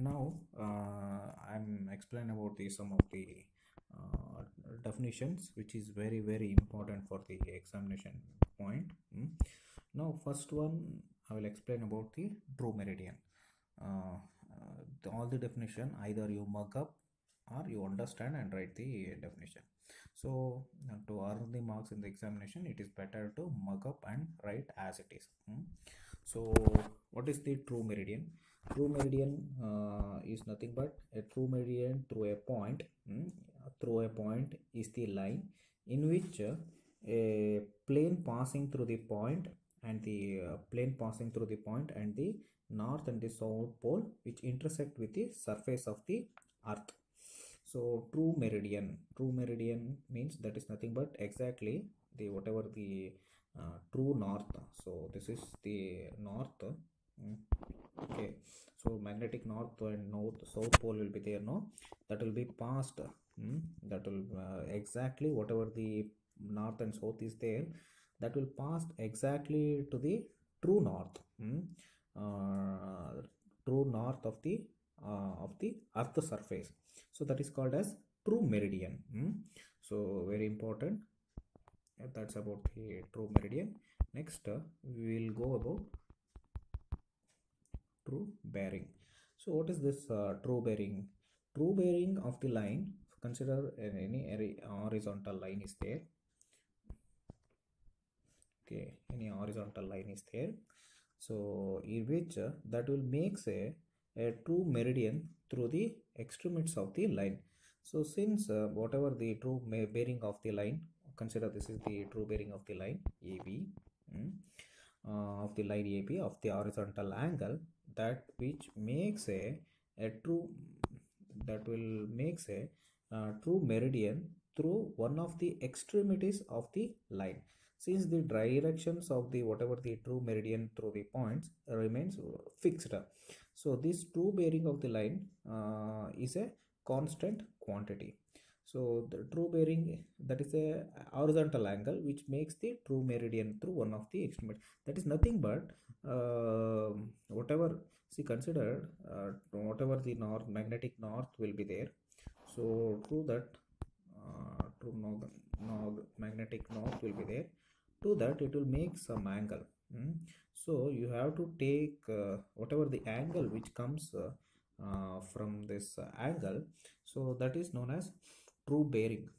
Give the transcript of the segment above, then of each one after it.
Now I'm explain about the some of the uh, definitions which is very important for the examination point. Now first one I will explain about the true meridian. All the definition either you mug up or you understand and write the definition. So to earn the marks in the examination, it is better to mug up and write as it is. So what is the true meridian? True meridian is nothing but a true meridian through a point. Through a point is the line in which a plane passing through the point and the plane passing through the point and the north and the south pole which intersect with the surface of the earth. So true meridian means that is nothing but exactly the whatever the true north. So this is the north. Okay, so magnetic north and north south pole will be there, no, that will be passed. That will exactly whatever the north and south is there, that will pass exactly to the true north. True north of the earth surface. So that is called as true meridian. So very important. That's about the true meridian. Next we will go about true bearing. So what is this true bearing? True bearing of the line, consider any horizontal line is there. Okay, any horizontal line is there. So in which that will makes a true meridian through the extremities of the line. So since whatever the true bearing of the line, consider this is the true bearing of the line AB. Of the line AB of the horizontal angle, that which makes a true, that will makes a true meridian through one of the extremities of the line. Since the directions of the whatever the true meridian through the points remains fixed, so this true bearing of the line is a constant quantity. So the true bearing, that is a horizontal angle which makes the true meridian through one of the extremities. That is nothing but whatever, see, consider whatever the north magnetic north will be there. So through that true north magnetic north will be there. To that it will make some angle. So you have to take whatever the angle which comes from this angle. So that is known as true bearing.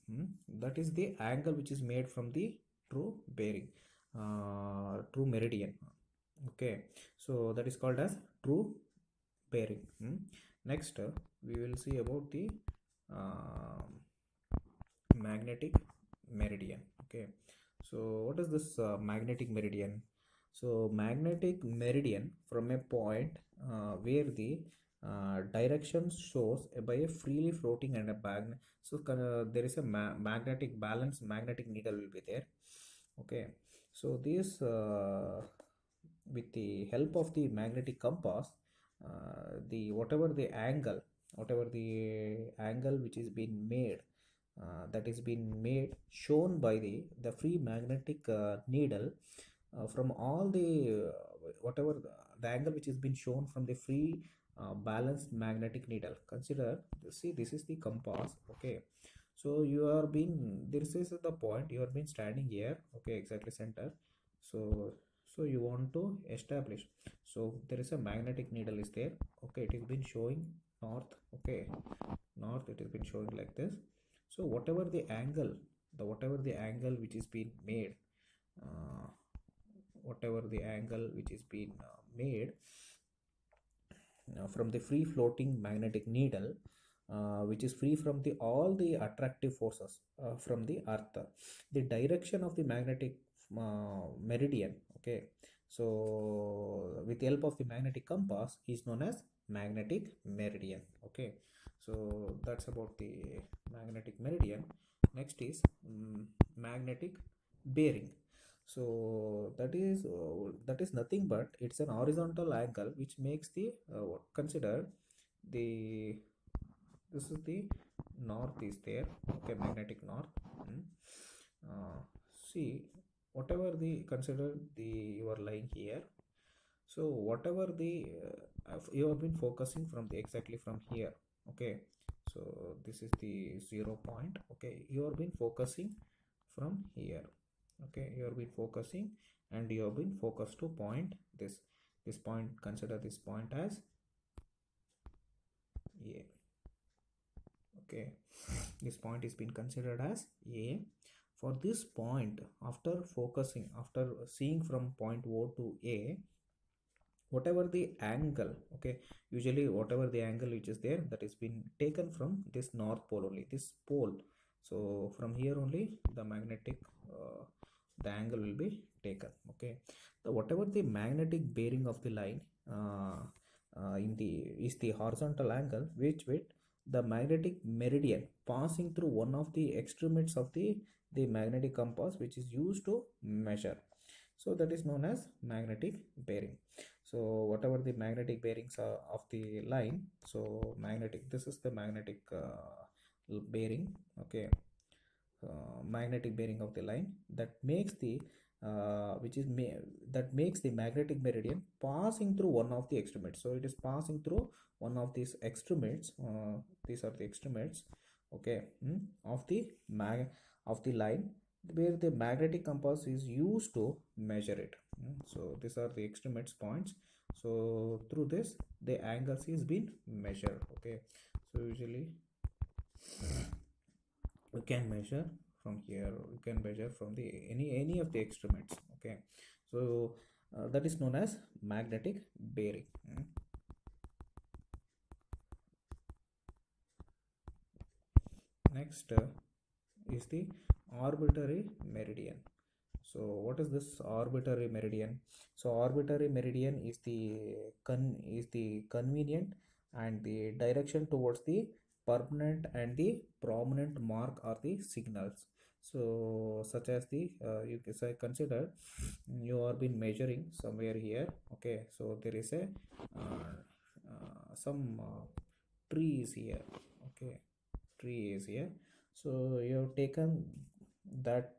That is the angle which is made from the true bearing, true meridian. Okay, so that is called as true bearing. Next we will see about the uh, magnetic meridian. Okay, so what is this magnetic meridian? So magnetic meridian from a point where the direction shows by a freely floating and a magnet. So there is a magnetic balance, magnetic needle will be there. Okay, so this with the help of the magnetic compass, the whatever the angle which is being made, that is been made shown by the free magnetic needle from all the whatever the angle which has been shown from the free balanced magnetic needle. Consider, see, this is the compass. Okay, so you are being, this is the point you are being standing here. Okay, exactly center. So you want to establish, so there is a magnetic needle is there. Okay, it is been showing north. Okay, north, it has been showing like this. So whatever the angle, whatever the angle which is being made, uh, whatever the angle which is being made from the free floating magnetic needle, which is free from the all the attractive forces from the earth, the direction of the magnetic meridian. Okay, so with the help of the magnetic compass is known as magnetic meridian. Okay, so that's about the magnetic meridian. Next is magnetic bearing. So that is nothing but it's an horizontal angle which makes the consider the, this is the north is there. Okay, magnetic north. uh, See, whatever the, consider the, you are lying here. So whatever the you have been focusing from the exactly from here. Okay, so this is the 0 point. Okay, you have been focusing from here. Okay, you have been focusing and you have been focused to point this point. Consider this point as A. Okay, this point is been considered as A. For this point, after focusing, after seeing from point O to A, whatever the angle, okay, usually whatever the angle which is there, that is been taken from this north pole only, this pole. So from here only the magnetic the angle will be taken. Okay, so whatever the magnetic bearing of the line in the is the horizontal angle which with the magnetic meridian passing through one of the extremities of the magnetic compass, which is used to measure. So that is known as magnetic bearing. So whatever the magnetic bearings are of the line, so magnetic, this is the magnetic bearing. Okay, magnetic bearing of the line that makes the that makes the magnetic meridian passing through one of the extremities. So it is passing through one of these extremities. These are the extremities, okay, of the of the line where the magnetic compass is used to measure it. So these are the extremities points. So through this the angles is been measured. Okay, so usually you can measure from here, you can measure from the any of the extremities. Okay, so that is known as magnetic bearing. Next is the arbitrary meridian. So what is this arbitrary meridian? So arbitrary meridian is the convenient and the direction towards the permanent and the prominent mark or the signals. So such as the you can say, consider you are been measuring somewhere here. Okay, so there is a some tree is here. Okay, tree is here. So you have taken that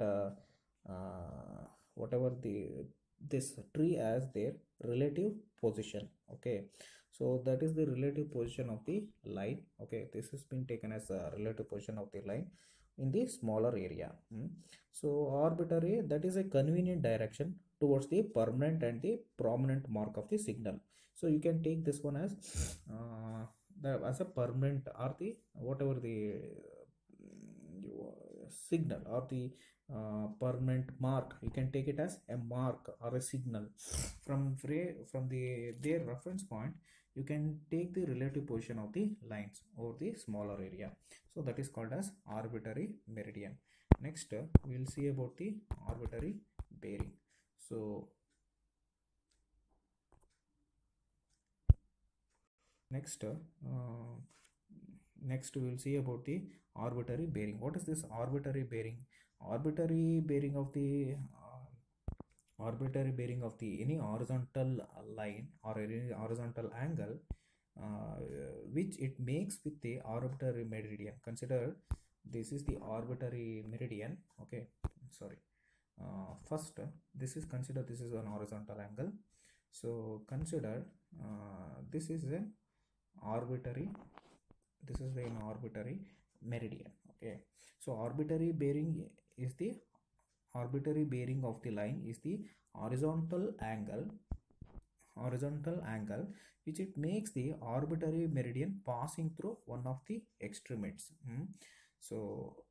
whatever this tree as their relative position. Okay, so that is the relative position of the line. Okay, this has been taken as a relative position of the line in the smaller area. So arbitrary, that is a convenient direction towards the permanent and the prominent mark of the signal. So you can take this one as as a permanent or the whatever the signal or the permanent mark. You can take it as a mark or a signal from the their reference point. You can take the relative position of the lines over the smaller area. So that is called as arbitrary meridian. Next we will see about the arbitrary bearing. So next next we will see about the arbitrary bearing. What is this arbitrary bearing? Arbitrary bearing of the arbitrary bearing of the any horizontal line or any horizontal angle uh, which it makes with the arbitrary meridian. Consider this is the arbitrary meridian. Okay, sorry, first this is, consider this is an horizontal angle. So consider this is an arbitrary, this is an arbitrary meridian. Okay, so arbitrary bearing is the arbitrary bearing of the line is the horizontal angle which it makes the arbitrary meridian passing through one of the extremities. So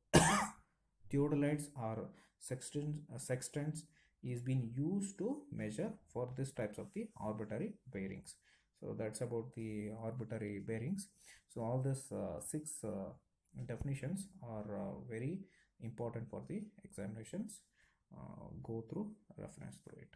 theodolites or sextants is being used to measure for this types of the arbitrary bearings. So that's about the arbitrary bearings. So all these six definitions are very important for the examinations. Go through, reference through it.